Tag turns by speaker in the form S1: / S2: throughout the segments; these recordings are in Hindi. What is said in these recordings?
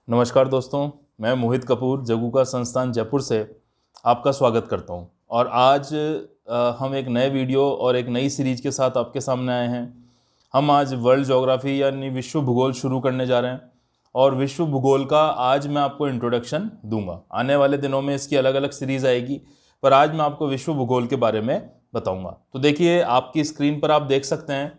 S1: नमस्कार दोस्तों, मैं मोहित कपूर जगुका संस्थान जयपुर से आपका स्वागत करता हूं। और आज हम एक नए वीडियो और एक नई सीरीज के साथ आपके सामने आए हैं। हम आज वर्ल्ड ज्योग्राफी यानी विश्व भूगोल शुरू करने जा रहे हैं और विश्व भूगोल का आज मैं आपको इंट्रोडक्शन दूंगा। आने वाले दिनों में इसकी अलग अलग सीरीज़ आएगी, पर आज मैं आपको विश्व भूगोल के बारे में बताऊँगा। तो देखिए, आपकी स्क्रीन पर आप देख सकते हैं,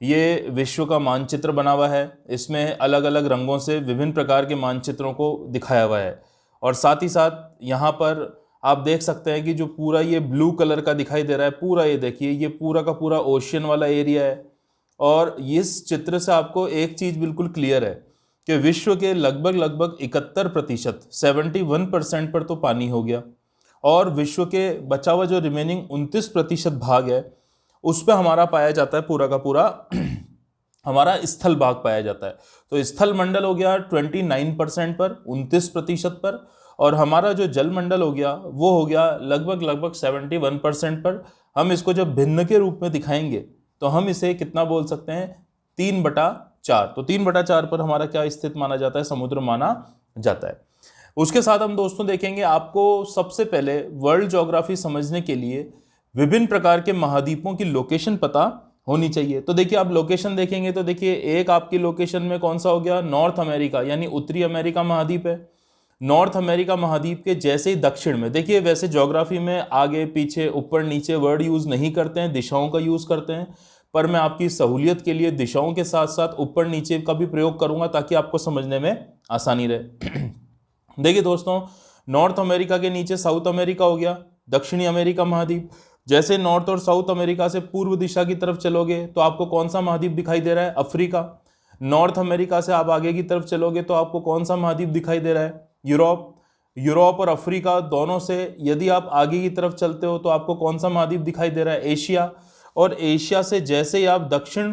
S1: ये विश्व का मानचित्र बना हुआ है। इसमें अलग अलग रंगों से विभिन्न प्रकार के मानचित्रों को दिखाया हुआ है। और साथ ही साथ यहाँ पर आप देख सकते हैं कि जो पूरा ये ब्लू कलर का दिखाई दे रहा है, पूरा ये देखिए, ये पूरा का पूरा ओशियन वाला एरिया है। और इस चित्र से आपको एक चीज़ बिल्कुल क्लियर है कि विश्व के लगभग 71% 71% पर तो पानी हो गया, और विश्व के बचा हुआ जो रिमेनिंग 29% भाग है उस पर हमारा पाया जाता है पूरा का पूरा हमारा स्थल भाग पाया जाता है। तो स्थल मंडल हो गया 29% पर, 29% पर, और हमारा जो जल मंडल हो गया वो हो गया लगभग 71% पर। हम इसको जब भिन्न के रूप में दिखाएंगे तो हम इसे कितना बोल सकते हैं, 3/4। तो 3/4 पर हमारा क्या स्थित माना जाता है, समुद्र माना जाता है। उसके साथ हम दोस्तों देखेंगे, आपको सबसे पहले वर्ल्ड ज्योग्राफी समझने के लिए विभिन्न प्रकार के महाद्वीपों की लोकेशन पता होनी चाहिए। तो देखिए, आप लोकेशन देखेंगे तो देखिए, एक आपकी लोकेशन में कौन सा हो गया, नॉर्थ अमेरिका यानी उत्तरी अमेरिका महाद्वीप है। नॉर्थ अमेरिका महाद्वीप के जैसे ही दक्षिण में देखिए, वैसे ज्योग्राफी में आगे पीछे ऊपर नीचे वर्ड यूज नहीं करते हैं, दिशाओं का यूज करते हैं, पर मैं आपकी सहूलियत के लिए दिशाओं के साथ साथ ऊपर नीचे का भी प्रयोग करूंगा ताकि आपको समझने में आसानी रहे। देखिए दोस्तों, नॉर्थ अमेरिका के नीचे साउथ अमेरिका हो गया, दक्षिणी अमेरिका महाद्वीप। जैसे नॉर्थ और साउथ अमेरिका से पूर्व दिशा की तरफ चलोगे तो आपको कौन सा महाद्वीप दिखाई दे रहा है, अफ्रीका। नॉर्थ अमेरिका से आप आगे की तरफ चलोगे तो आपको कौन सा महाद्वीप दिखाई दे रहा है, यूरोप। यूरोप और अफ्रीका दोनों से यदि आप आगे की तरफ चलते हो तो आपको कौन सा महाद्वीप दिखाई दे रहा है, एशिया। और एशिया से जैसे ही आप दक्षिण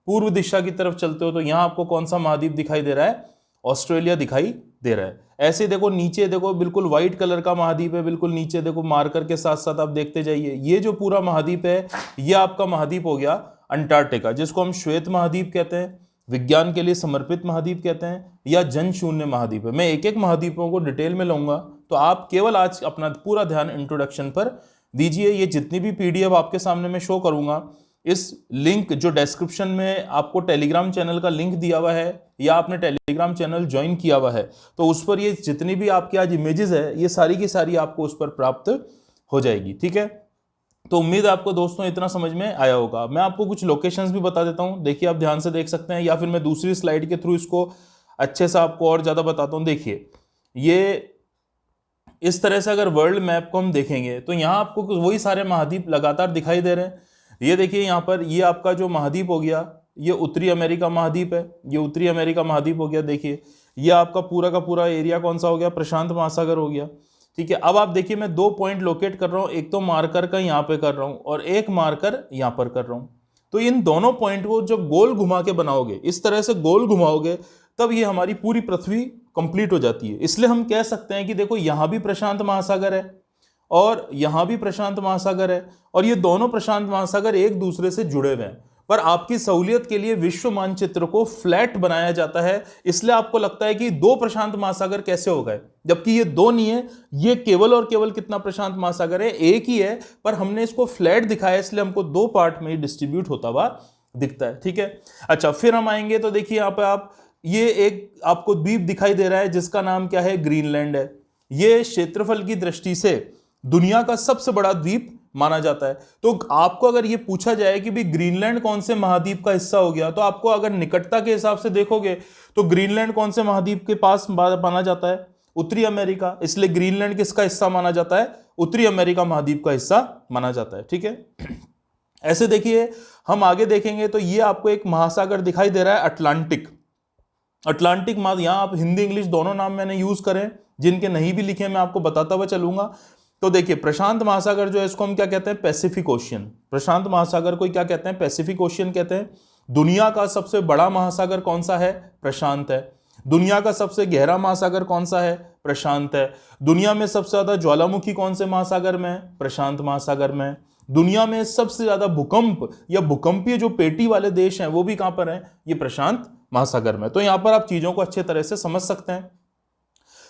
S1: पूर्व दिशा की तरफ चलते हो तो यहाँ आपको कौन सा महाद्वीप दिखाई दे रहा है, ऑस्ट्रेलिया दिखाई दे रहा है। ऐसे देखो, नीचे देखो, बिल्कुल व्हाइट कलर का महाद्वीप है, बिल्कुल नीचे देखो, मार्कर के साथ साथ आप देखते जाइए। ये जो पूरा महाद्वीप है ये आपका महाद्वीप हो गया अंटार्कटिका, जिसको हम श्वेत महाद्वीप कहते हैं, विज्ञान के लिए समर्पित महाद्वीप कहते हैं, या जन शून्य महाद्वीप है। मैं एक एक महाद्वीपों को डिटेल में लूंगा, तो आप केवल आज अपना पूरा ध्यान इंट्रोडक्शन पर दीजिए। ये जितनी भी पीडीएफ आपके सामने मैं शो करूंगा, इस लिंक जो डिस्क्रिप्शन में आपको टेलीग्राम चैनल का लिंक दिया हुआ है, या आपने टेलीग्राम चैनल ज्वाइन किया हुआ है, तो उस पर ये जितनी भी आपकी आज इमेजेस है ये सारी की सारी आपको उस पर प्राप्त हो जाएगी। ठीक है, तो उम्मीद है आपको दोस्तों इतना समझ में आया होगा। मैं आपको कुछ लोकेशंस भी बता देता हूं, देखिए आप ध्यान से देख सकते हैं, या फिर मैं दूसरी स्लाइड के थ्रू इसको अच्छे से आपको और ज्यादा बताता हूं। देखिए, ये इस तरह से अगर वर्ल्ड मैप को हम देखेंगे तो यहाँ आपको वही सारे महाद्वीप लगातार दिखाई दे रहे हैं। ये देखिए, यहाँ पर ये आपका जो महाद्वीप हो गया ये उत्तरी अमेरिका महाद्वीप है, ये उत्तरी अमेरिका महाद्वीप हो गया। देखिए, ये आपका पूरा का पूरा एरिया कौन सा हो गया, प्रशांत महासागर हो गया। ठीक है, अब आप देखिए, मैं 2 पॉइंट लोकेट कर रहा हूँ, एक तो मार्कर का यहाँ पे कर रहा हूँ और एक मार्कर यहाँ पर कर रहा हूँ। तो इन दोनों पॉइंट को जब गोल घुमा के बनाओगे, इस तरह से गोल घुमाओगे, तब ये हमारी पूरी पृथ्वी कंप्लीट हो जाती है। इसलिए हम कह सकते हैं कि देखो, यहां भी प्रशांत महासागर है और यहां भी प्रशांत महासागर है, और ये दोनों प्रशांत महासागर एक दूसरे से जुड़े हुए हैं। पर आपकी सहूलियत के लिए विश्व मानचित्र को फ्लैट बनाया जाता है, इसलिए आपको लगता है कि 2 प्रशांत महासागर कैसे हो गए, जबकि ये 2 नहीं है, ये केवल और केवल कितना प्रशांत महासागर है, एक ही है, पर हमने इसको फ्लैट दिखाया, इसलिए हमको 2 पार्ट में डिस्ट्रीब्यूट होता हुआ दिखता है। ठीक है, अच्छा, फिर हम आएंगे तो देखिए, यहाँ पे आप ये एक आपको द्वीप दिखाई दे रहा है जिसका नाम क्या है, ग्रीनलैंड है। ये क्षेत्रफल की दृष्टि से दुनिया का सबसे बड़ा द्वीप माना जाता है। तो आपको अगर ये पूछा जाए कि भी ग्रीनलैंड कौन से महाद्वीप का हिस्सा हो गया, तो आपको अगर निकटता के हिसाब से देखोगे तो ग्रीनलैंड कौन से महाद्वीप के पास माना जाता है, उत्तरी अमेरिका। इसलिए ग्रीनलैंड किसका हिस्सा माना जाता है, उत्तरी अमेरिका महाद्वीप का हिस्सा माना जाता है। ठीक है, ऐसे देखिए, हम आगे देखेंगे तो ये आपको एक महासागर दिखाई दे रहा है, अटलांटिक। अटलांटिक महाद्वीप, यहां आप हिंदी इंग्लिश दोनों नाम मैंने यूज करें, जिनके नहीं भी लिखे मैं आपको बताता हुआ चलूंगा। तो देखिए, प्रशांत महासागर जो है इसको हम क्या कहते हैं, पैसिफिक ओशियन। प्रशांत महासागर को क्या कहते हैं, पैसिफिक ओशियन कहते हैं। दुनिया का सबसे बड़ा महासागर कौन सा है, प्रशांत है। दुनिया का सबसे गहरा महासागर कौन सा है, प्रशांत है। दुनिया में सबसे ज्यादा ज्वालामुखी कौन से महासागर में है, प्रशांत महासागर में। दुनिया में सबसे ज्यादा भूकंप या भूकंपीय जो पेटी वाले देश हैं वो भी कहां पर हैं, ये प्रशांत महासागर में। तो यहाँ पर आप चीजों को अच्छे तरह से समझ सकते हैं।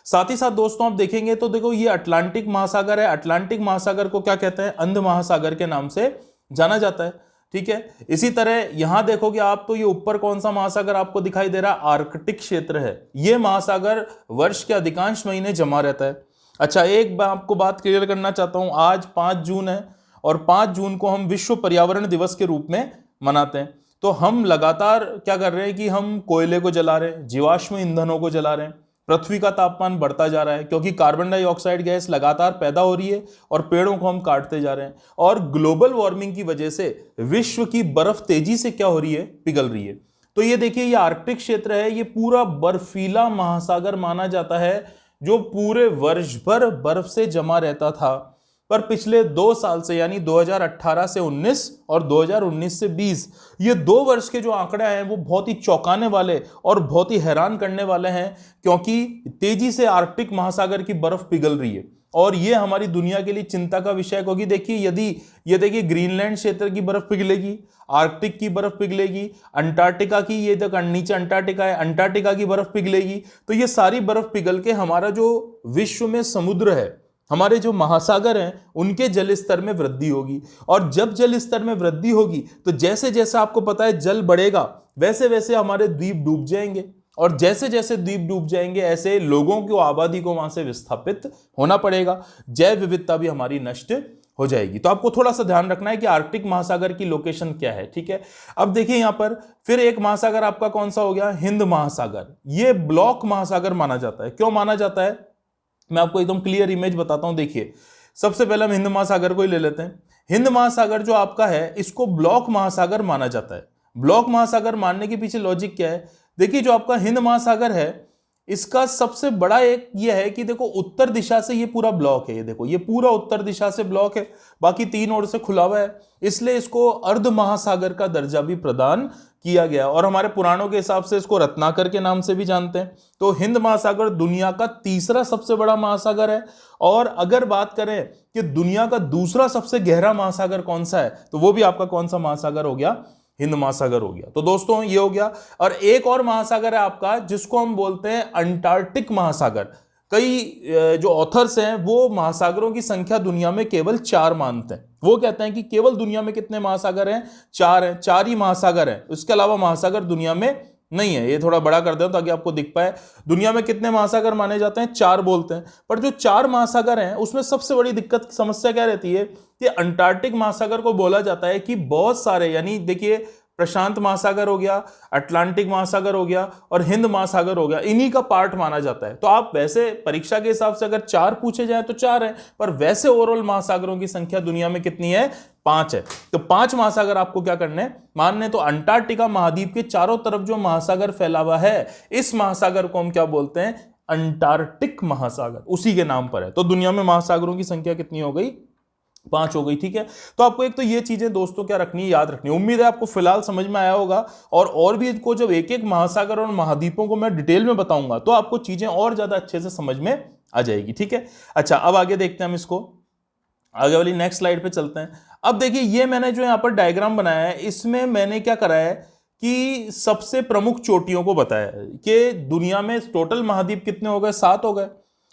S1: साथ ही साथ दोस्तों आप देखेंगे तो देखो ये अटलांटिक महासागर है। अटलांटिक महासागर को क्या कहते हैं? अंध महासागर के नाम से जाना जाता है। ठीक है, इसी तरह यहां देखोगे आप तो ये ऊपर कौन सा महासागर आपको दिखाई दे रहा है? आर्कटिक क्षेत्र है। ये महासागर वर्ष के अधिकांश महीने जमा रहता है। अच्छा, एक मैं आपको बात क्लियर करना चाहता हूं, आज 5 जून है और 5 जून को हम विश्व पर्यावरण दिवस के रूप में मनाते हैं। तो हम लगातार क्या कर रहे हैं कि हम कोयले को जला रहे हैं, जीवाश्म ईंधनों को जला रहे हैं, पृथ्वी का तापमान बढ़ता जा रहा है क्योंकि कार्बन डाइऑक्साइड गैस लगातार पैदा हो रही है और पेड़ों को हम काटते जा रहे हैं। और ग्लोबल वार्मिंग की वजह से विश्व की बर्फ तेजी से क्या हो रही है? पिघल रही है। तो ये देखिए, ये आर्कटिक क्षेत्र है, ये पूरा बर्फीला महासागर माना जाता है जो पूरे वर्ष भर बर्फ से जमा रहता था। पर पिछले 2 साल से यानी 2018 से 19 और 2019 से 20 ये 2 वर्ष के जो आंकड़े हैं वो बहुत ही चौंकाने वाले और बहुत ही हैरान करने वाले हैं क्योंकि तेजी से आर्कटिक महासागर की बर्फ पिघल रही है और ये हमारी दुनिया के लिए चिंता का विषय। क्योंकि देखिए, यदि ये देखिए ग्रीनलैंड क्षेत्र की बर्फ पिघलेगी, आर्कटिक की बर्फ पिघलेगी, अंटार्कटिका की, ये तक नीचे अंटार्कटिका है, अंटार्कटिका की बर्फ पिघलेगी, तो ये सारी बर्फ पिघल के हमारा जो विश्व में समुद्र है, हमारे जो महासागर हैं, उनके जल स्तर में वृद्धि होगी। और जब जल स्तर में वृद्धि होगी तो जैसे जैसे आपको पता है जल बढ़ेगा वैसे वैसे हमारे द्वीप डूब जाएंगे और जैसे जैसे द्वीप डूब जाएंगे ऐसे लोगों की आबादी को वहां से विस्थापित होना पड़ेगा, जैव विविधता भी हमारी नष्ट हो जाएगी। तो आपको थोड़ा सा ध्यान रखना है कि आर्कटिक महासागर की लोकेशन क्या है। ठीक है, अब देखिए यहां पर फिर एक महासागर आपका कौन सा हो गया? हिंद महासागर। ये ब्लॉक महासागर माना जाता है। क्यों माना जाता है? मैं आपको एकदम क्लियर इमेज बताता हूं। देखिए, सबसे पहले हम हिंद महासागर को ही ले लेते हैं। हिंद महासागर जो आपका है इसको ब्लॉक महासागर माना जाता है। ब्लॉक महासागर मानने के पीछे लॉजिक क्या है? देखिए, जो आपका हिंद महासागर है इसका सबसे बड़ा एक ये है कि देखो उत्तर दिशा से ये पूरा ब्लॉक है। ये देखो, ये पूरा उत्तर दिशा से ब्लॉक है, बाकी 3 ओर से खुला हुआ है, इसलिए इसको अर्ध महासागर का दर्जा भी प्रदान किया गया और हमारे पुराणों के हिसाब से इसको रत्नाकर के नाम से भी जानते हैं। तो हिंद महासागर दुनिया का तीसरा सबसे बड़ा महासागर है। और अगर बात करें कि दुनिया का दूसरा सबसे गहरा महासागर कौन सा है, तो वो भी आपका कौन सा महासागर हो गया? हिंद महासागर हो गया। तो दोस्तों ये हो गया। और एक और महासागर है आपका जिसको हम बोलते हैं अंटार्कटिक महासागर। कई जो ऑथर्स हैं वो महासागरों की संख्या दुनिया में केवल 4 मानते हैं। वो कहते हैं कि केवल दुनिया में कितने महासागर हैं? 4 हैं, 4 ही महासागर हैं, उसके अलावा महासागर दुनिया में नहीं है। ये थोड़ा बड़ा कर दो ताकि आपको दिख पाए। दुनिया में कितने महासागर माने जाते हैं? 4 बोलते हैं। पर जो 4 महासागर हैं उसमें सबसे बड़ी दिक्कत समस्या क्या रहती है कि अंटार्कटिक महासागर को बोला जाता है कि बहुत सारे, यानी देखिए प्रशांत महासागर हो गया, अटलांटिक महासागर हो गया और हिंद महासागर हो गया, इन्हीं का पार्ट माना जाता है। तो आप वैसे परीक्षा के हिसाब से अगर 4 पूछे जाए तो 4 है, पर वैसे ओवरऑल महासागरों की संख्या दुनिया में कितनी है? 5 है। तो 5 महासागर आपको क्या करने मानने? तो अंटार्कटिका महाद्वीप के चारों तरफ जो महासागर फैला हुआ है, इस महासागर को हम क्या बोलते हैं? अंटार्कटिक महासागर, उसी के नाम पर है। तो दुनिया में महासागरों की संख्या कितनी हो गई? 5 हो गई। ठीक है, तो आपको एक तो ये चीजें दोस्तों क्या रखनी है, याद रखनी है। उम्मीद है आपको फिलहाल समझ में आया होगा और भी इनको जब एक एक महासागर और महाद्वीपों को मैं डिटेल में बताऊंगा तो आपको चीजें और ज्यादा अच्छे से समझ में आ जाएगी। ठीक है, अच्छा अब आगे देखते हैं हम इसको, आगे वाली नेक्स्ट स्लाइड पे चलते हैं। अब देखिए, ये मैंने जो यहां पर डायग्राम बनाया है इसमें मैंने क्या करा है कि सबसे प्रमुख चोटियों को बताया है कि दुनिया में टोटल महाद्वीप कितने हो गए? 7 हो गए।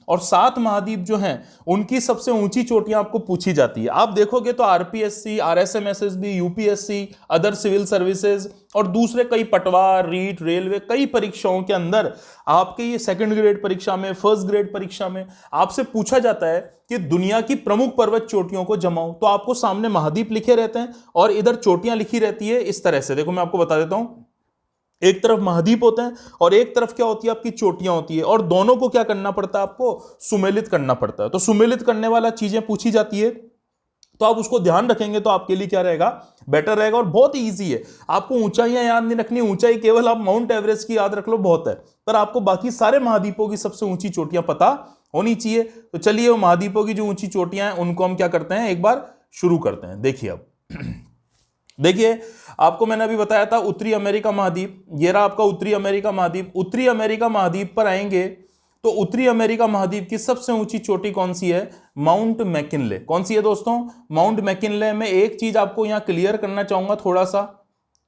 S1: और 7 महाद्वीप जो हैं उनकी सबसे ऊंची चोटियां आपको पूछी जाती है। आप देखोगे तो RPSC, RSMSSB, UPSC, other civil services और दूसरे कई पटवार, रीट, रेलवे, कई परीक्षाओं के अंदर आपके ये सेकंड ग्रेड परीक्षा में, फर्स्ट ग्रेड परीक्षा में आपसे पूछा जाता है कि दुनिया की प्रमुख पर्वत चोटियों को जमाओ। तो आपको सामने महाद्वीप लिखे रहते हैं और इधर चोटियां लिखी रहती है इस तरह से। देखो मैं आपको बता देता हूं, एक तरफ महाद्वीप होते हैं और एक तरफ क्या होती है? आपकी चोटियां होती है और दोनों को क्या करना पड़ता है? आपको सुमेलित करना पड़ता है। तो सुमेलित करने वाला चीजें पूछी जाती है तो आप उसको ध्यान रखेंगे तो आपके लिए क्या रहेगा? बेटर रहेगा और बहुत ही ईजी है। आपको ऊंचाइयां याद नहीं रखनी, ऊंचाई केवल आप माउंट एवरेस्ट की याद रख लो बहुत है, पर आपको बाकी सारे महाद्वीपों की सबसे ऊंची चोटियां पता होनी चाहिए। तो चलिए वो महाद्वीपों की जो ऊंची चोटियां हैं उनको हम क्या करते हैं, एक बार शुरू करते हैं। देखिए अब देखिए, आपको मैंने अभी बताया था उत्तरी अमेरिका महाद्वीप, ये रहा आपका उत्तरी अमेरिका महाद्वीप। उत्तरी अमेरिका महाद्वीप पर आएंगे तो उत्तरी अमेरिका महाद्वीप की सबसे ऊंची चोटी कौन सी है? Mount McKinley. कौन सी है दोस्तों? Mount McKinley. में एक चीज आपको यहां क्लियर करना चाहूंगा थोड़ा सा,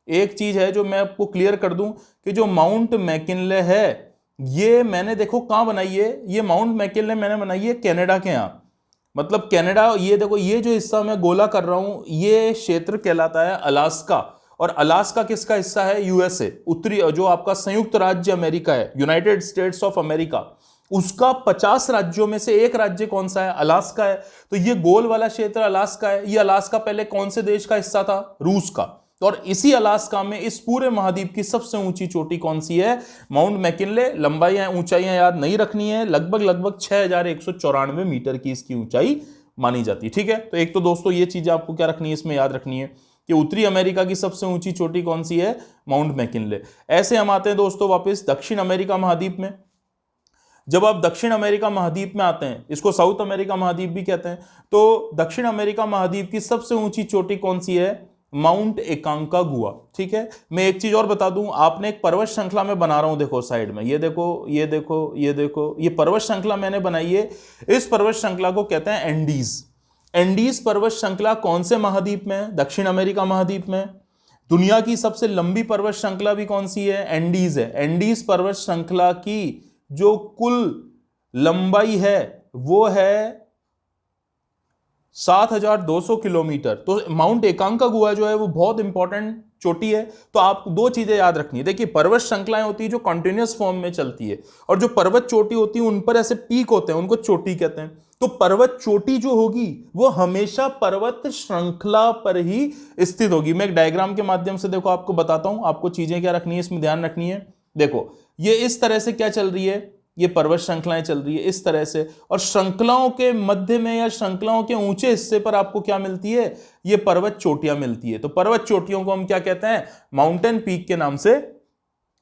S1: एक चीज है जो मैं आपको क्लियर कर दूं कि जो माउंट मैकिनले है ये मैंने देखो कहां बनाई है, ये माउंट मैकिनले मैंने बनाई है कनाडा के यहां, मतलब कनाडा, ये देखो ये जो हिस्सा मैं गोला कर रहा हूं ये क्षेत्र कहलाता है अलास्का, और अलास्का किसका हिस्सा है? यूएसए, उत्तरी जो आपका संयुक्त राज्य अमेरिका है, यूनाइटेड स्टेट्स ऑफ अमेरिका, उसका 50 राज्यों में से एक राज्य कौन सा है? अलास्का है। तो ये गोल वाला क्षेत्र अलास्का है। ये अलास्का पहले कौन से देश का हिस्सा था? रूस का। और इसी अलास्का में इस पूरे महाद्वीप की सबसे ऊंची चोटी कौन सी है? Mount McKinley. लंबाई ऊंचाइयां याद नहीं रखनी है, लगभग 6194 मीटर की इसकी ऊंचाई मानी जाती है। ठीक है, तो एक तो दोस्तों ये चीज आपको क्या रखनी है, इसमें याद रखनी है कि उत्तरी अमेरिका की सबसे ऊंची चोटी कौन सी है? Mount McKinley. ऐसे हम आते हैं दोस्तों वापस दक्षिण अमेरिका महाद्वीप में। जब आप दक्षिण अमेरिका महाद्वीप में आते हैं, इसको साउथ अमेरिका महाद्वीप भी कहते हैं, तो दक्षिण अमेरिका महाद्वीप की सबसे ऊंची चोटी कौन सी है? माउंट एकांकागुआ। ठीक है, मैं एक चीज और बता दूं, आपने एक पर्वत श्रृंखला में बना रहा हूं, देखो साइड में, ये देखो ये देखो ये देखो, ये पर्वत श्रृंखला मैंने बनाई है। इस पर्वत श्रृंखला को कहते हैं एंडीज। एंडीज पर्वत श्रृंखला कौन से महाद्वीप में है? दक्षिण अमेरिका महाद्वीप में। दुनिया की सबसे लंबी पर्वत श्रृंखला भी कौन सी है? एंडीज है। एंडीज पर्वत श्रृंखला की जो कुल लंबाई है वो है 7200 किलोमीटर। तो माउंट एकांकागुआ जो है वो बहुत इंपॉर्टेंट चोटी है। तो आपको दो चीजें याद रखनी है। देखिए, पर्वत श्रृंखलाएं होती है जो कंटिन्यूअस फॉर्म में चलती है, और जो पर्वत चोटी होती है उन पर ऐसे पीक होते हैं, उनको चोटी कहते हैं। तो पर्वत चोटी जो होगी वो हमेशा पर्वत श्रृंखला पर ही स्थित होगी। मैं एक डायग्राम के माध्यम से देखो आपको बताता हूं, आपको चीजें क्या रखनी है, इसमें ध्यान रखनी है। देखो, ये इस तरह से क्या चल रही है, ये पर्वत श्रृंखलाएं चल रही है इस तरह से, और श्रृंखलाओं के मध्य में या श्रृंखलाओं के ऊंचे हिस्से पर आपको क्या मिलती है? ये पर्वत चोटियां मिलती है। तो पर्वत चोटियों को हम क्या कहते हैं? माउंटेन पीक के नाम से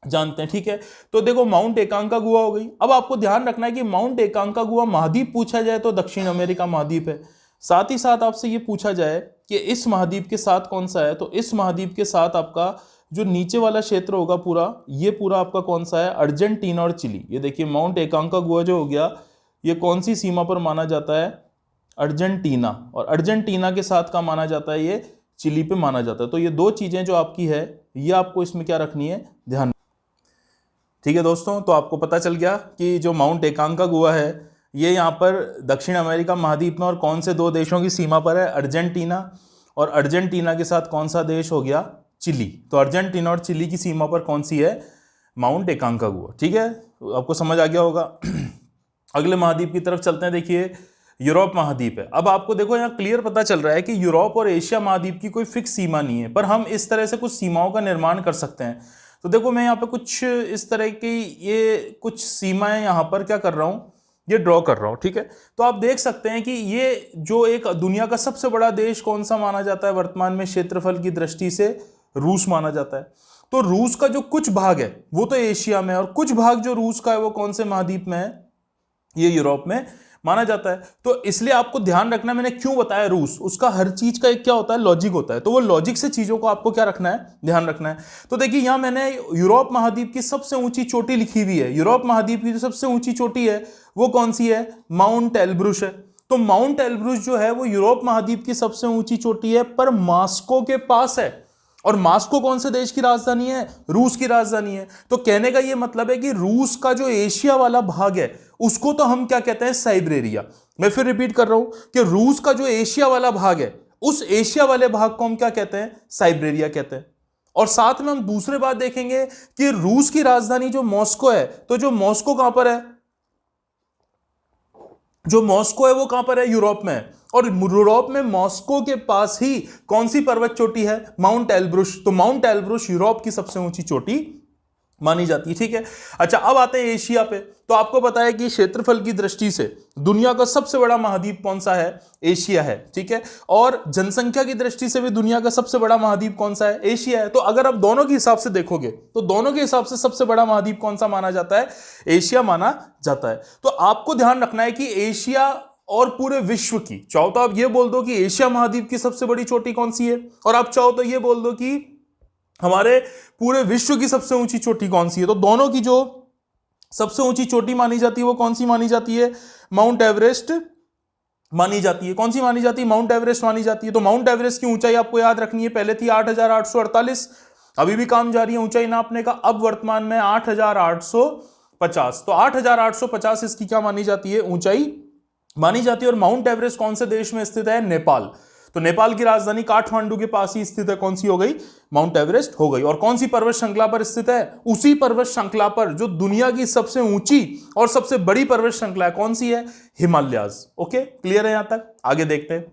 S1: जानते हैं। ठीक है, तो देखो माउंट एकांकागुआ हो गई। अब आपको ध्यान रखना है कि माउंट एकांकागुआ महाद्वीप पूछा जाए तो दक्षिण अमेरिका महाद्वीप है। साथ ही साथ आपसे ये पूछा जाए कि इस महाद्वीप के साथ कौन सा है, तो इस महाद्वीप के साथ आपका जो नीचे वाला क्षेत्र होगा पूरा, ये पूरा आपका कौन सा है? अर्जेंटीना और चिली। ये देखिए माउंट एकांकागुआ जो हो गया, ये कौन सी सीमा पर माना जाता है? अर्जेंटीना, और अर्जेंटीना के साथ का माना जाता है, ये चिली पे माना जाता है। तो ये दो चीजें जो आपकी है ये आपको इसमें क्या रखनी है? ध्यान। ठीक है दोस्तों, तो आपको पता चल गया कि जो माउंट एकांकागुआ है ये यहाँ पर दक्षिण अमेरिका महाद्वीप में और कौन से दो देशों की सीमा पर है? अर्जेंटीना, और अर्जेंटीना के साथ कौन सा देश हो गया? चिली। तो अर्जेंटीना और चिली की सीमा पर कौन सी है? माउंट एकांकागुआ। ठीक है, तो आपको समझ आ गया होगा। अगले महाद्वीप की तरफ चलते हैं। देखिए, यूरोप महाद्वीप है। अब आपको देखो यहाँ क्लियर पता चल रहा है कि यूरोप और एशिया महाद्वीप की कोई फिक्स सीमा नहीं है, पर हम इस तरह से कुछ सीमाओं का निर्माण कर सकते हैं। तो देखो मैं यहाँ पे कुछ इस तरह की ये कुछ सीमाएं यहाँ पर क्या कर रहा हूँ, ये ड्रॉ कर रहा हूँ। ठीक है, तो आप देख सकते हैं कि ये जो एक दुनिया का सबसे बड़ा देश कौन सा माना जाता है वर्तमान में क्षेत्रफल की दृष्टि से? रूस माना जाता है। तो रूस का जो कुछ भाग है वो तो एशिया में, और कुछ भाग जो रूस का है वो कौन से महाद्वीप में है? ये यूरोप में माना जाता है। तो इसलिए आपको ध्यान रखना, मैंने क्यों बताया रूस, उसका हर चीज का एक क्या होता है? लॉजिक होता है। तो वो लॉजिक से चीजों को आपको क्या रखना है? ध्यान रखना है। तो देखिए यहां मैंने यूरोप महाद्वीप की सबसे ऊंची चोटी लिखी हुई है। यूरोप महाद्वीप की जो सबसे ऊंची चोटी है वो कौन सी है? माउंट एल्ब्रुस है। तो माउंट एल्ब्रुस जो है वो यूरोप महाद्वीप की सबसे ऊंची चोटी है, पर मॉस्को के पास है। और मॉस्को कौन से देश की राजधानी है? रूस की राजधानी है। तो कहने का यह मतलब है कि रूस का जो एशिया वाला भाग है उसको तो हम क्या कहते हैं? साइबेरिया। मैं फिर रिपीट कर रहा हूं कि रूस का जो एशिया वाला भाग है उस एशिया वाले भाग को हम क्या कहते हैं? साइबेरिया कहते हैं। और साथ में हम दूसरे बात देखेंगे कि रूस की राजधानी जो मॉस्को है, तो जो मॉस्को कहां पर है? जो मॉस्को है वो कहां पर है? यूरोप में है। और यूरोप में मॉस्को के पास ही कौन सी पर्वत चोटी है? Mount Elbrus. तो माउंट एल्ब्रुस यूरोप की सबसे ऊंची चोटी मानी जाती है। ठीक है, अच्छा अब आते हैं एशिया पे। तो आपको पता है कि क्षेत्रफल की दृष्टि से दुनिया का सबसे बड़ा महाद्वीप कौन सा है? एशिया है। ठीक है, और जनसंख्या की दृष्टि से भी दुनिया का सबसे बड़ा महाद्वीप कौन सा है? एशिया है। तो अगर आप दोनों के हिसाब से देखोगे तो दोनों के हिसाब से सबसे बड़ा महाद्वीप कौन सा माना जाता है? एशिया माना जाता है। तो आपको ध्यान रखना है कि एशिया और पूरे विश्व की, चाहो तो आप ये बोल दो कि एशिया महाद्वीप की सबसे बड़ी चोटी कौन सी है, और आप चाहो तो ये बोल दो कि हमारे पूरे विश्व की सबसे ऊंची चोटी कौन सी है। तो दोनों की जो सबसे ऊंची चोटी मानी जाती है वो कौन सी मानी जाती है? माउंट एवरेस्ट मानी जाती है। कौन सी मानी जाती है? माउंट एवरेस्ट मानी जाती है। तो माउंट एवरेस्ट की ऊंचाई आपको याद रखनी है, पहले थी 8,848, अभी भी काम जारी है ऊंचाई नापने का। अब वर्तमान में 8,850, तो 8,850 इसकी क्या मानी जाती है, ऊंचाई मानी जाती है। और माउंट एवरेस्ट कौन से देश में स्थित है, नेपाल। तो नेपाल की राजधानी काठमांडू के पास ही स्थित है, कौन सी हो गई, माउंट एवरेस्ट हो गई। और कौन सी पर्वत श्रृंखला पर स्थित है, उसी पर्वत श्रृंखला पर जो दुनिया की सबसे ऊंची और सबसे बड़ी पर्वत श्रृंखला है, कौन सी है, हिमालयाज। ओके, क्लियर है यहां तक, आगे देखते हैं।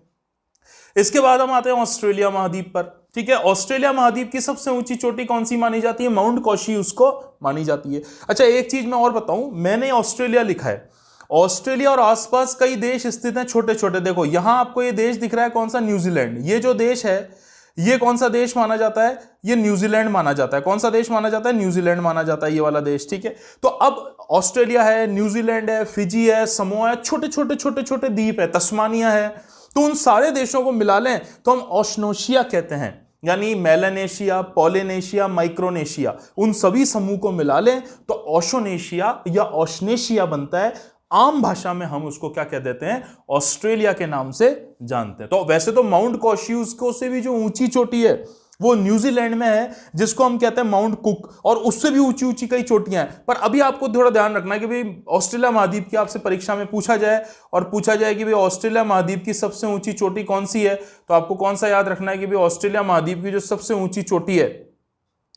S1: इसके बाद हम आते हैं ऑस्ट्रेलिया महाद्वीप पर। ठीक है, ऑस्ट्रेलिया महाद्वीप की सबसे ऊंची चोटी कौन सी मानी जाती है, माउंट कौशी उसको मानी जाती है। अच्छा, एक चीज मैं और बताऊं, मैंने ऑस्ट्रेलिया लिखा है, ऑस्ट्रेलिया और आसपास कई देश स्थित हैं छोटे छोटे। देखो यहां आपको ये देश दिख रहा है, कौन सा, न्यूजीलैंड। ये जो देश है ये कौन सा देश माना जाता है, ये न्यूजीलैंड माना जाता है। कौन सा देश माना जाता है, न्यूजीलैंड माना जाता है, ये वाला देश। ठीक है, तो अब ऑस्ट्रेलिया है, न्यूजीलैंड है, फिजी है, समोआ है, छोटे छोटे छोटे छोटे द्वीप है, तस्मानिया है। तो उन सारे देशों को मिला लें तो हम ओशनोशिया कहते हैं, यानी मेलानेशिया, पोलिनेशिया, माइक्रोनेशिया, उन सभी समूह को मिला लें तो ओशोनेशिया या ओशनेशिया बनता है। आम भाषा में हम उसको क्या कह देते हैं, ऑस्ट्रेलिया के नाम से जानते हैं। तो वैसे तो माउंट कौशी उसको से भी जो ऊंची चोटी है वो न्यूजीलैंड में है, जिसको हम कहते हैं माउंट कुक, और उससे भी ऊंची ऊंची कई चोटियां हैं। पर अभी आपको थोड़ा ध्यान रखना है कि भाई ऑस्ट्रेलिया महाद्वीप की आपसे परीक्षा में पूछा जाए और पूछा जाए कि भाई ऑस्ट्रेलिया महाद्वीप की सबसे ऊंची चोटी कौन सी है, तो आपको कौन सा याद रखना है कि भाई ऑस्ट्रेलिया महाद्वीप की जो सबसे ऊंची चोटी है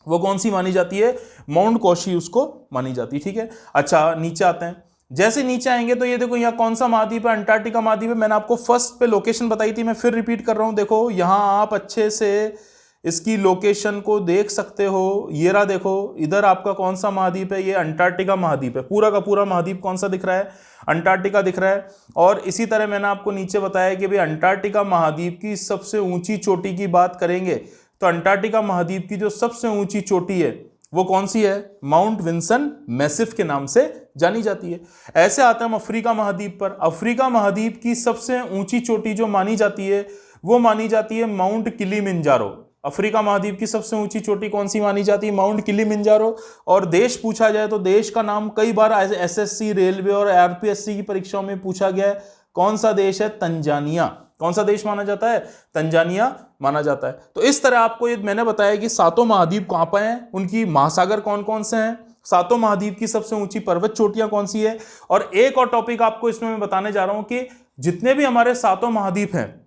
S1: वो कौन सी मानी जाती है, माउंट कौशी उसको मानी जाती है। ठीक है, अच्छा नीचे आते हैं। जैसे नीचे आएंगे तो ये देखो यहाँ कौन सा महाद्वीप है, अंटार्कटिका महाद्वीप है। मैंने आपको फर्स्ट पे लोकेशन बताई थी, मैं फिर रिपीट कर रहा हूं। देखो यहाँ आप अच्छे से इसकी लोकेशन को देख सकते हो। ये रहा, देखो इधर आपका कौन सा महाद्वीप है, ये अंटार्कटिका महाद्वीप है। पूरा का पूरा महाद्वीप कौन सा दिख रहा है, अंटार्कटिका दिख रहा है। और इसी तरह मैंने आपको नीचे बताया कि भाई अंटार्कटिका महाद्वीप की सबसे ऊंची चोटी की बात करेंगे तो अंटार्कटिका महाद्वीप की जो सबसे ऊंची चोटी है वो कौन सी है, माउंट विंसन मैसिफ के नाम से जानी जाती है। ऐसे आते हैं हम अफ्रीका महाद्वीप पर। अफ्रीका महाद्वीप की सबसे ऊंची चोटी जो मानी जाती है वो मानी जाती है माउंट किलिमिंजारो। अफ्रीका महाद्वीप की सबसे ऊंची चोटी कौन सी मानी जाती है, माउंट किलिमिंजारो। और देश पूछा जाए तो देश का नाम कई बार एसएससी, रेलवे और आरपीएससी की परीक्षाओं में पूछा गया है। कौन सा देश है, तंजानिया। कौन सा देश माना जाता है, तंजानिया माना जाता है। तो इस तरह आपको ये मैंने बताया कि सातों महाद्वीप कहां पर हैं, उनकी महासागर कौन कौन से हैं, सातों महाद्वीप की सबसे ऊंची पर्वत चोटियां कौन सी है। और एक और टॉपिक आपको इसमें मैं बताने जा रहा हूं कि जितने भी हमारे सातों महाद्वीप हैं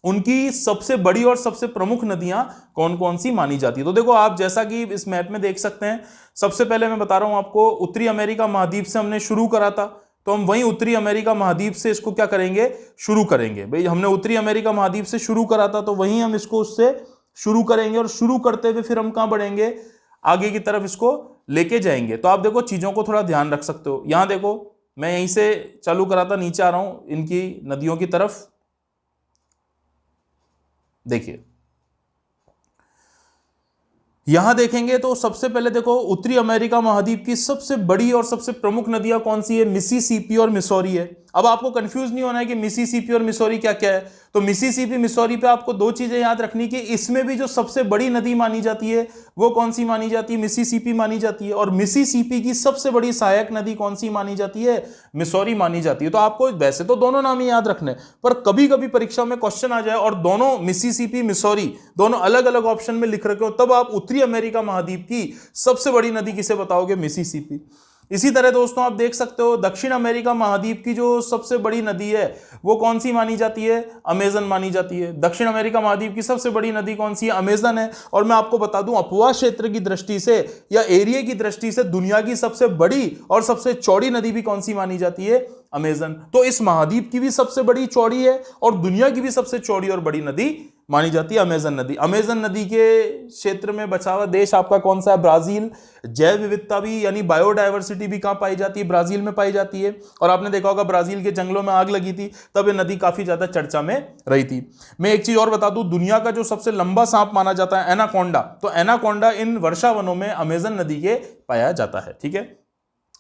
S1: उनकी सबसे बड़ी और सबसे प्रमुख नदियां कौन कौन सी मानी जाती है। तो देखो आप जैसा कि इस मैप में देख सकते हैं, सबसे पहले मैं बता रहा हूं आपको, उत्तरी अमेरिका महाद्वीप से हमने शुरू करा था, तो हम वहीं उत्तरी अमेरिका महाद्वीप से इसको क्या करेंगे, शुरू करेंगे। भाई हमने उत्तरी अमेरिका महाद्वीप से शुरू करा था तो वहीं हम इसको उससे शुरू करेंगे, और शुरू करते हुए फिर हम कहां बढ़ेंगे, आगे की तरफ इसको लेके जाएंगे। तो आप देखो चीजों को थोड़ा ध्यान रख सकते हो। यहां देखो मैं यहीं से चालू करा था, नीचे आ रहा हूं इनकी नदियों की तरफ। देखिए यहां देखेंगे तो सबसे पहले देखो उत्तरी अमेरिका महाद्वीप की सबसे बड़ी और सबसे प्रमुख नदियां कौन सी है, मिसिसिपी और मिसौरी है। अब आपको कंफ्यूज नहीं होना है कि मिसिसिपी और मिसौरी क्या क्या है। तो मिसिसिपी मिसौरी पे आपको दो चीजें याद रखनी कि इसमें भी जो सबसे बड़ी नदी मानी जाती है वो कौन सी मानी जाती है, मिसिसिपी मानी जाती है। और मिसिसिपी की सबसे बड़ी सहायक नदी कौन सी मानी जाती है, मिसौरी मानी जाती है। तो आपको वैसे तो दोनों नाम ही याद रखने, पर कभी कभी परीक्षा में क्वेश्चन आ जाए और दोनों मिसिसिपी मिसौरी दोनों अलग अलग ऑप्शन में लिख रखे हो, तब आप उत्तरी अमेरिका महाद्वीप की सबसे बड़ी नदी किसे बताओगे, मिसिसिपी। इसी तरह दोस्तों आप देख सकते हो दक्षिण अमेरिका महाद्वीप की जो सबसे बड़ी नदी है वो कौन सी मानी जाती है, अमेजन मानी जाती है। दक्षिण अमेरिका महाद्वीप की सबसे बड़ी नदी कौन सी है, अमेजन है। और मैं आपको बता दूं अपवाह क्षेत्र की दृष्टि से या एरिया की दृष्टि से दुनिया की सबसे बड़ी और सबसे चौड़ी नदी भी कौन सी मानी जाती है, अमेजन। तो इस महाद्वीप की भी सबसे बड़ी चौड़ी है और दुनिया की भी सबसे चौड़ी और बड़ी नदी मानी जाती है अमेजन नदी। अमेजन नदी के क्षेत्र में बचा हुआ देश आपका कौन सा है, ब्राजील। जैव विविधता भी यानी बायोडायवर्सिटी भी कहां पाई जाती है, ब्राजील में पाई जाती है। और आपने देखा होगा ब्राजील के जंगलों में आग लगी थी तब ये नदी काफी ज्यादा चर्चा में रही थी। मैं एक चीज और बता दूं, दुनिया का जो सबसे लंबा सांप माना जाता है एनाकोंडा, तो एनाकोंडा इन वर्षा वनों में अमेजन नदी के पाया जाता है। ठीक है,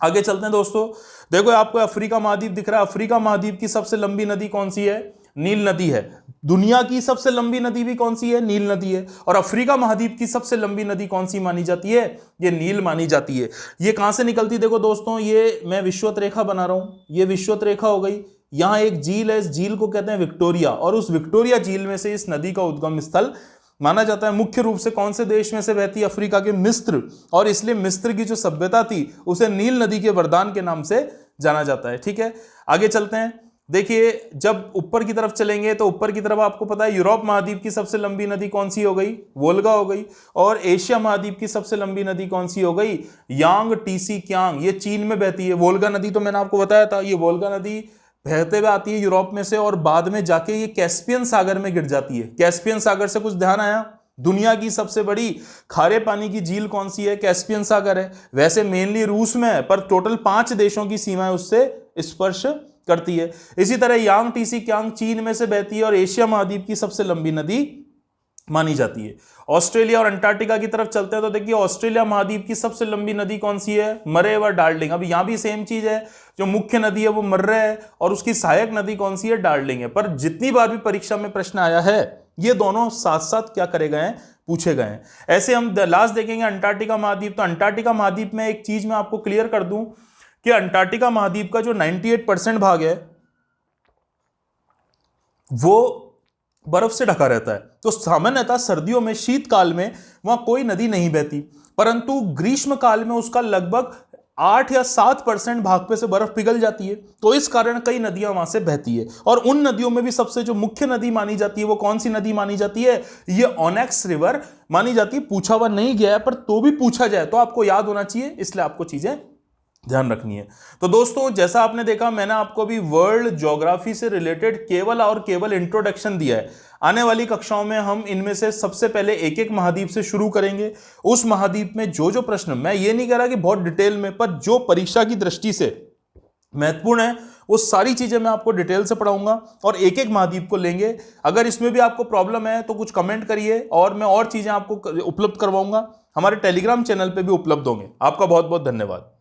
S1: आगे चलते हैं दोस्तों। देखो आपको अफ्रीका महाद्वीप दिख रहा है, अफ्रीका महाद्वीप की सबसे लंबी नदी कौन सी है, नील नदी है। दुनिया की सबसे लंबी नदी भी कौन सी है, नील नदी है। और अफ्रीका महाद्वीप की सबसे लंबी नदी कौन सी मानी जाती है, ये नील मानी जाती है। ये कहां से निकलती है, देखो दोस्तों ये मैं विषुवत रेखा बना रहा हूं, ये विषुवत रेखा हो गई। यहां एक झील है, इस झील को कहते हैं विक्टोरिया, और उस विक्टोरिया झील में से इस नदी का उद्गम स्थल माना जाता है। मुख्य रूप से कौन से देश में से बहती है? अफ्रीका के मिस्र, और इसलिए मिस्र की जो सभ्यता थी उसे नील नदी के वरदान के नाम से जाना जाता है। ठीक है, आगे चलते हैं। देखिए, जब ऊपर की तरफ चलेंगे तो ऊपर की तरफ आपको पता है यूरोप महाद्वीप की सबसे लंबी नदी कौन सी हो गई? वोल्गा हो गई। और एशिया महाद्वीप की सबसे लंबी नदी कौन सी हो गई? यांग टीसी क्यांग, ये चीन में बहती है। वोल्गा नदी तो मैंने आपको बताया था, ये वोल्गा नदी बहते हुए आती है यूरोप में से और बाद में जाके ये कैस्पियन सागर में गिर जाती है। कैस्पियन सागर से कुछ ध्यान आया? दुनिया की सबसे बड़ी खारे पानी की झील कौन सी है? कैस्पियन सागर है। वैसे मेनली रूस में है, पर टोटल 5 देशों की सीमाएं उससे स्पर्श करती है। इसी तरह यांग टीसी क्यांग चीन में से बहती है और एशिया महाद्वीप की सबसे लंबी नदी मानी जाती है। ऑस्ट्रेलिया और अंटार्कटिका की तरफ चलते हैं तो देखिए, ऑस्ट्रेलिया महाद्वीप की सबसे लंबी नदी कौन सी है? मरे व डार्लिंग। अब यहां भी सेम चीज है, जो मुख्य नदी है वो मर्रे है और उसकी सहायक नदी कौन सी है? डार्लिंग है। पर जितनी बार भी परीक्षा में प्रश्न आया है, ये दोनों साथ साथ क्या करे गए हैं? पूछे गए हैं। ऐसे हम लास्ट देखेंगे अंटार्कटिका महाद्वीप। तो अंटार्कटिका महाद्वीप में एक चीज मैं आपको क्लियर कर दूं कि अंटार्कटिका महाद्वीप का जो 98% भाग है वो बर्फ से ढका रहता है। तो सामान्यतः सर्दियों में, शीतकाल में वहां कोई नदी नहीं बहती, परंतु ग्रीष्म काल में उसका लगभग 8 या 7% भाग पे से बर्फ पिघल जाती है। तो इस कारण कई नदियां वहां से बहती है और उन नदियों में भी सबसे जो मुख्य नदी मानी जाती है वो कौन सी नदी मानी जाती है? ये ओनेक्स रिवर मानी जाती है। पूछा हुआ नहीं गया है, पर तो भी पूछा जाए तो आपको याद होना चाहिए, इसलिए आपको चीजें ध्यान रखनी है। तो दोस्तों, जैसा आपने देखा, मैंने आपको अभी वर्ल्ड ज्योग्राफी से रिलेटेड केवल और केवल इंट्रोडक्शन दिया है। आने वाली कक्षाओं में हम इनमें से सबसे पहले एक एक महाद्वीप से शुरू करेंगे। उस महाद्वीप में जो जो प्रश्न, मैं ये नहीं कह रहा कि बहुत डिटेल में, पर जो परीक्षा की दृष्टि से महत्वपूर्ण है वो सारी चीजें मैं आपको डिटेल से पढ़ाऊंगा और एक एक महाद्वीप को लेंगे। अगर इसमें भी आपको प्रॉब्लम है तो कुछ कमेंट करिए और मैं और चीजें आपको उपलब्ध करवाऊंगा। हमारे टेलीग्राम चैनल पे भी उपलब्ध होंगे। आपका बहुत बहुत धन्यवाद।